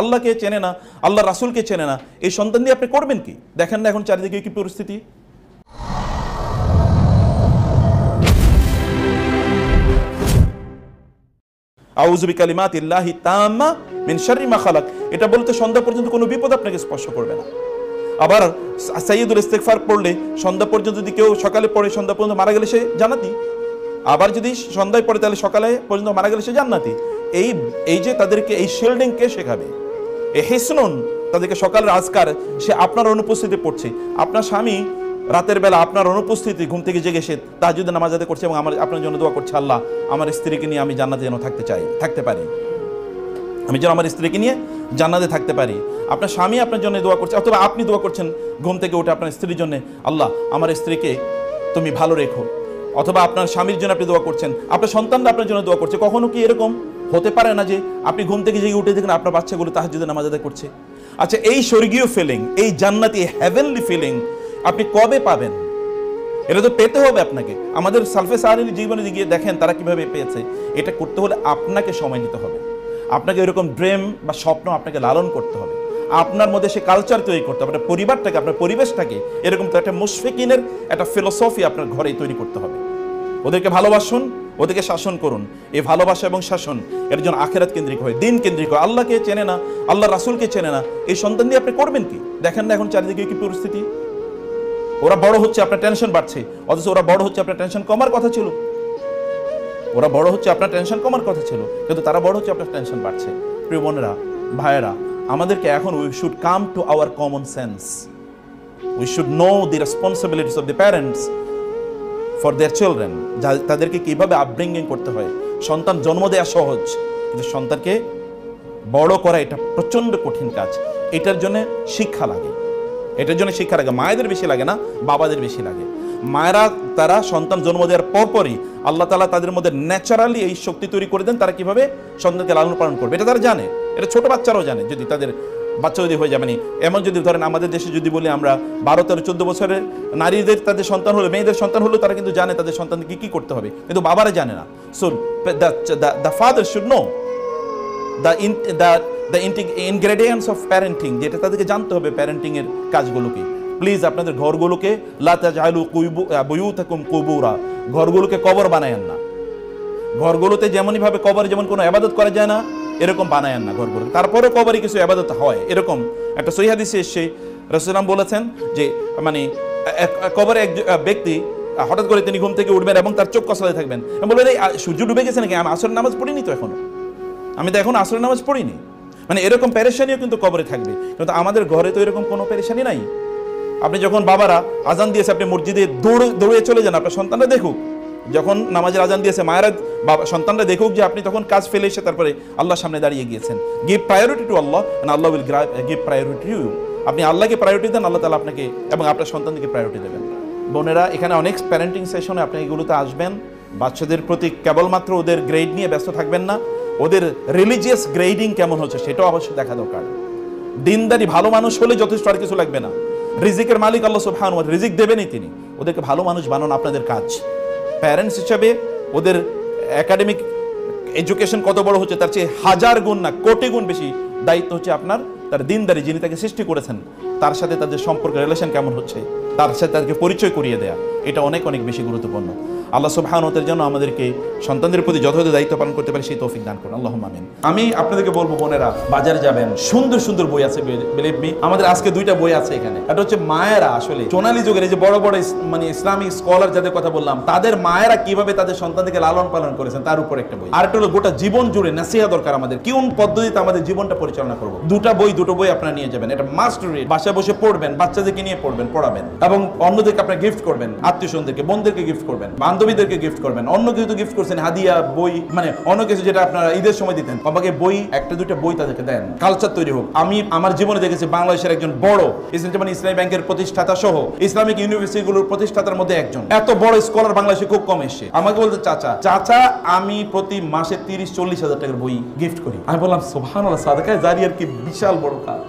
আল্লাহকে চেনে না, আল্লাহ রাসূলকে চেনে না, এই সন্তান দিয়ে আপনি করবেন কি? দেখেন না এখন চারিদিকে কি পরিস্থিতি। আউযু বিকালিমাতিল্লাহি তাম্মা মিন শাররি মা খালাক, এটা বলতে সন্ধ্যা পর্যন্ত কোনো বিপদ আপনাকে স্পর্শ করবে না। আবার সাইয়্যিদুল ইস্তিগফার পড়লে সন্ধ্যা পর্যন্ত যদি কেউ সকালে পড়ে সন্ধ্যা পর্যন্ত মারা গেলে সে জান্নাতি, আবার যদি সন্ধ্যায় পড়ে তাহলে সকালে পর্যন্ত মারা গেলে সে জান্নাতি। এই যে তাদেরকে এই শিল্ডিং কে শেখাবে? এই হিসনুন, তাদেরকে সকালের আজকার সে আপনার অনুপস্থিতি পড়ছে, আপনার স্বামী রাতের বেলা আপনার অনুপস্থিতি ঘুম থেকে জেগে সে তাহাজ্জুদের নামাজ আদায় করছে এবং আপনার জন্য দোয়া করছে, আল্লাহ আমার স্ত্রীকে নিয়ে আমি জান্নাতে যেন থাকতে পারি, আমি যেন আমার স্ত্রীকে নিয়ে জান্নাতে থাকতে পারি। আপনার স্বামী আপনার জন্য দোয়া করছে, অথবা আপনি দোয়া করছেন ঘুম থেকে উঠে আপনার স্ত্রীর জন্য, আল্লাহ আমার স্ত্রীকে তুমি ভালো রেখো। অথবা আপনার স্বামীর জন্য আপনি দোয়া করছেন, আপনার সন্তানরা আপনার জন্য দোয়া করছে। কখনো কি এরকম হতে পারে না যে আপনি ঘুম থেকে জেগে উঠে দেখেন আপনার বাচ্চাগুলো তাহাজ্জুদের নামাজ আদায় করছে? আচ্ছা, এই স্বর্গীয় ফিলিং, এই জান্নাতি হেভেনলি ফিলিং আপনি কবে পাবেন? এটা তো পেতে হবে আপনাকে। আমাদের সালফে সালেহিন জীবনে গিয়ে দেখেন তারা কিভাবে পেয়েছে। এটা করতে হলে আপনাকে সময় দিতে হবে, আপনাকে এরকম ড্রিম বা স্বপ্ন আপনাকে লালন করতে হবে, আপনার মধ্যে সে কালচার তৈরি করতে হবে, আপনার পরিবারটাকে, আপনার পরিবেশটাকে এরকম তো একটা মুশফিকিনের একটা ফিলোসফি আপনার ঘরেই তৈরি করতে হবে। ওদেরকে ভালোবাসুন, ওদেরকে শাসন করুন। এই ভালোবাসা এবং শাসন এর জন্য আখিরাত কেন্দ্রিক হয়, দিন কেন্দ্রিক হয়। আল্লাহকে চেনে না, আল্লাহ রাসূলকে চেনে না, এই সন্তান দিয়ে আপনি করবেন কি? দেখেন না এখন চারিদিকে কি পরিস্থিতি। ওরা বড় হচ্ছে, আপনার টেনশন বাড়ছে, অথচ ওরা বড় হচ্ছে আপনার টেনশন কমার কথা ছিল। ওরা বড় হচ্ছে আপনার টেনশন কমার কথা ছিল, কিন্তু তারা বড় হচ্ছে আপনার টেনশন বাড়ছে। প্রিয় বোনেরা, ভাইয়েরা, আমাদেরকে এখন we should come to our common sense. We should know the responsibilities of the parents for their children. তাদেরকে কিভাবে আপব্রিঙ্গিং করতে হয়। সন্তান জন্ম দেওয়া সহজ, কিন্তু সন্তানকে বড় করা এটা প্রচন্ড কঠিন কাজ। এটার জন্য শিক্ষা লাগে, মায়েদের বেশি লাগে না, বাবাদের বেশি লাগে। মায়েরা তারা সন্তান জন্ম দেওয়ার পরপরই আল্লাহ তাআলা তাদের মধ্যে ন্যাচারালি এই শক্তি তৈরি করে দেন, তারা কিভাবে সন্তানকে লালন পালন করবে এটা তারা জানে। এটা ছোট বাচ্চারাও জানে। যদি তাদের বাচ্চা যদি হয়ে যাবে, এমন যদি ধরেন আমাদের দেশে যদি বলি আমরা 12, 13, 14 বছরের নারীদের তাদের সন্তান হলে, মেয়েদের সন্তান হলেও তারা কিন্তু জানে তাদের সন্তানকে কি করতে হবে, কিন্তু বাবারা জানে না। So the father should know the ingredients of parenting, যেটা তাদেরকে জানতে হবে প্যারেন্টিং এর কাজগুলোকে। প্লিজ আপনাদের ঘরগুলোকে লা তাজআলু বুয়ুতাকুম কুবুরা, ঘরগুলোকে কবর বানায়েন না। ঘরগুলোতে যেমনই ভাবে কবর যেমন কোনো ইবাদত করা যায় না, এরকম বানায়েন না ঘরগুলো। তারপরেও কবরে কিছু ইবাদত হয়। এরকম একটা সহিহ হাদিসে এসেছে রাসূলুল্লাহ বলেছেন যে মানে কবরে এক ব্যক্তি হঠাৎ করে তিনি ঘুম থেকে উঠবেন এবং তার চোখ কসলাতে থাকবেন, বলবেন এই সূর্য ডুবে গেছে নাকি, আমি আসরের নামাজ পড়িনি তো এখনো, আমি তো এখন আসরের নামাজ পড়িনি। মানে এরকম পেরেশানিও কিন্তু কবরে থাকবে, কিন্তু আমাদের ঘরে তো এরকম কোনো পেরেশানি নাই। আপনি যখন বাবারা আজান দিয়েছে আপনি মসজিদে দৌড়ে চলে যান, আপনার সন্তানরা দেখুক। যখন নামাজের আজান দিয়েছে মায়েরা সন্তানরা দেখুক যে আপনি তখন কাজ ফেলে এসে তারপরে আল্লাহর সামনে দাঁড়িয়ে গিয়েছেন। Give priority to Allah and Allah will give priority to you. আপনি আল্লাহকে প্রায়োরিটি দেন, আল্লাহ তাআলা আপনাকে এবং আপনার সন্তানকে প্রায়োরিটি দেবেন। বোনেরা, এখানে অনেক প্যারেন্টিং সেশনে আপনি এগুলোতে আসবেন। বাচ্চাদের প্রতি কেবলমাত্র ওদের গ্রেড নিয়ে ব্যস্ত থাকবেন না, ওদের রিলিজিয়াস গ্রেডিং কেমন হচ্ছে সেটাও অবশ্যই দেখা দরকার। দিনদারি ভালো মানুষ হলে যথেষ্ট, আর কিছু লাগবে না। রিজিকের মালিক আল্লাহ সুবহানাহু ওয়া তাআলা, রিজিক দেবেনই তিনি। ওদেরকে ভালো মানুষ বানানো আপনাদের কাজ। প্যারেন্টস হিসাবে ওদের একাডেমিক এডুকেশন কত বড় হচ্ছে তার চেয়ে 1000 গুণ না কোটি গুণ বেশি দায়িত্ব হচ্ছে আপনার তার দিনদারি, যিনি তাকে সৃষ্টি করেছেন তার সাথে তাদের সম্পর্ক রিলেশন কেমন হচ্ছে, তার সাথে তাদেরকে পরিচয় করিয়ে দেয়া, এটা অনেক অনেক বেশি গুরুত্বপূর্ণ। আল্লাহ সুবহানাহু ওয়া তাআলা যেন আমাদেরকে সন্তানদের প্রতি যথাযথ দায়িত্ব পালন করতে পারে সেই তৌফিক দান করুন, আল্লাহুম্মা আমিন। আমি আপনাদেরকে বলবো বোনেরা, বাজারে যাবেন, সুন্দর সুন্দর বই আছে, বিলিভ মি। আমাদের আজকে 2টা বই আছে এখানে। এটা হচ্ছে মায়েরা আসলে সোনালী যুগের এই যে বড় বড় মানে ইসলামিক স্কলার যাদের কথা বললাম, তাদের মায়েরা কিভাবে তাদের সন্তানদেরকে লালন পালন করেছেন তার উপর একটা বই। আর একটা হলো গোটা জীবন জুড়ে নাসিহা দরকার আমাদের, কোন পদ্ধতিতে আমাদের জীবনটা পরিচালনা করব। দুটো বই আপনারা নিয়ে যাবেন, এটা মাস্ট রিড। বাসায় বসে পড়বেন, বাচ্চাদেরকে নিয়ে পড়াবেন এবং অন্যদেরকে আপনারা গিফট করবেন, আত্মীয়স্বজনদেরকে, বোনদেরকে গিফট করবেন, বান্ধবীদেরকে গিফট করবেন। অন্য কিছু গিফট করছেন, হাদিয়া, বই, মানে অন্য কিছু যেটা আপনারা ঈদের সময় দিতেন, আমাকে বই, 1-2টা বই তাদেরকে দেন, কালচার তৈরি হোক। আমি আমার জীবনে দেখেছি বাংলাদেশের একজন বড় ইসলামী ব্যাংকের প্রতিষ্ঠাতা সহ ইসলামিক ইউনিভার্সিটিগুলোর প্রতিষ্ঠাতার মধ্যে একজন, এত বড় স্কলার বাংলাদেশে খুব কম এসছে। আমাকে বলতে চাচা আমি প্রতি মাসে 30-40 হাজার টাকার বই গিফট করি। আমি বললাম সুবহানাল্লাহ, সাদাকায়ে জারিয়ার কি বিশাল বড় কাজ।